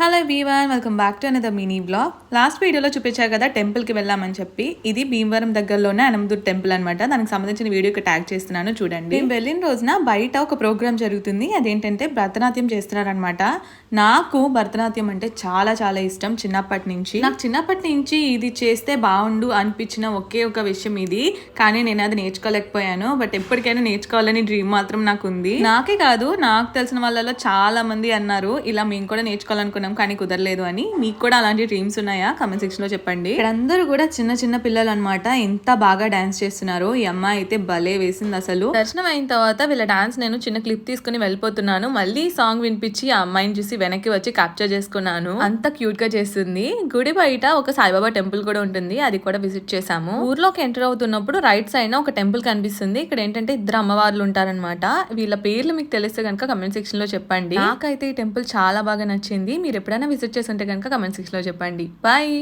Hello everyone, welcome back to another mini blog. Last వీడియోలో చూపించారు కదా టెంపుల్కి వెళ్ళామని చెప్పి. ఇది భీమవరం దగ్గరలోనే అనమదుర్ టెంపుల్ అనమాట. దానికి సంబంధించిన వీడియోకి ట్యాగ్ చేస్తున్నాను చూడండి. మేము వెళ్ళిన రోజున బయట ఒక ప్రోగ్రామ్ జరుగుతుంది. అదేంటంటే భరతనాట్యం చేస్తున్నారనమాట. నాకు భరతనాట్యం అంటే చాలా చాలా ఇష్టం చిన్నప్పటి నుంచి. నాకు చిన్నప్పటి నుంచి ఇది చేస్తే బాగుండు అనిపించిన ఒకే ఒక విషయం ఇది. కానీ నేను అది నేర్చుకోలేకపోయాను. బట్ ఎప్పటికైనా నేర్చుకోవాలని డ్రీమ్ మాత్రం నాకు ఉంది. నాకే కాదు, నాకు తెలిసిన వాళ్ళలో చాలా మంది అన్నారు ఇలా మేము కూడా నేర్చుకోవాలనుకున్నాం కానీ కుదరలేదు అని. మీకు కూడా అలాంటి డ్రీమ్స్ ఉన్నాయా? కమెంట్ సెక్షన్ లో చెప్పండి. ఇక్కడ అందరూ కూడా చిన్న చిన్న పిల్లలు అనమాట. ఎంత బాగా డాన్స్ చేస్తున్నారు. ఈ అమ్మాయి అయితే భలే వేసింది అసలు. దర్శనం అయిన తర్వాత వీళ్ళ డాన్స్ నేను చిన్న క్లిప్ తీసుకుని వెళ్ళిపోతున్నాను. మళ్ళీ సాంగ్ వినిపించి ఆ అమ్మాయిని చూసి వెనక్కి వచ్చి క్యాప్చర్ చేసుకున్నాను. అంత క్యూట్ గా చేస్తుంది. గుడి బయట ఒక సాయిబాబా టెంపుల్ కూడా ఉంటుంది. అది కూడా విజిట్ చేసాము. ఊర్లోకి ఎంటర్ అవుతున్నప్పుడు రైట్ సైడ్ ఒక టెంపుల్ కనిపిస్తుంది. ఇక్కడ ఏంటంటే ఇద్దరు అమ్మవార్లు ఉంటారనమాట. వీళ్ళ పేర్లు మీకు తెలిస్తే కనుక కమెంట్ సెక్షన్ లో చెప్పండి. నాకైతే ఈ టెంపుల్ చాలా బాగా నచ్చింది. మీరు ఎప్పుడైనా విజిట్ చేసి ఉంటే కనుక కమెంట్ సెక్షన్ లో చెప్పండి. బాయ్.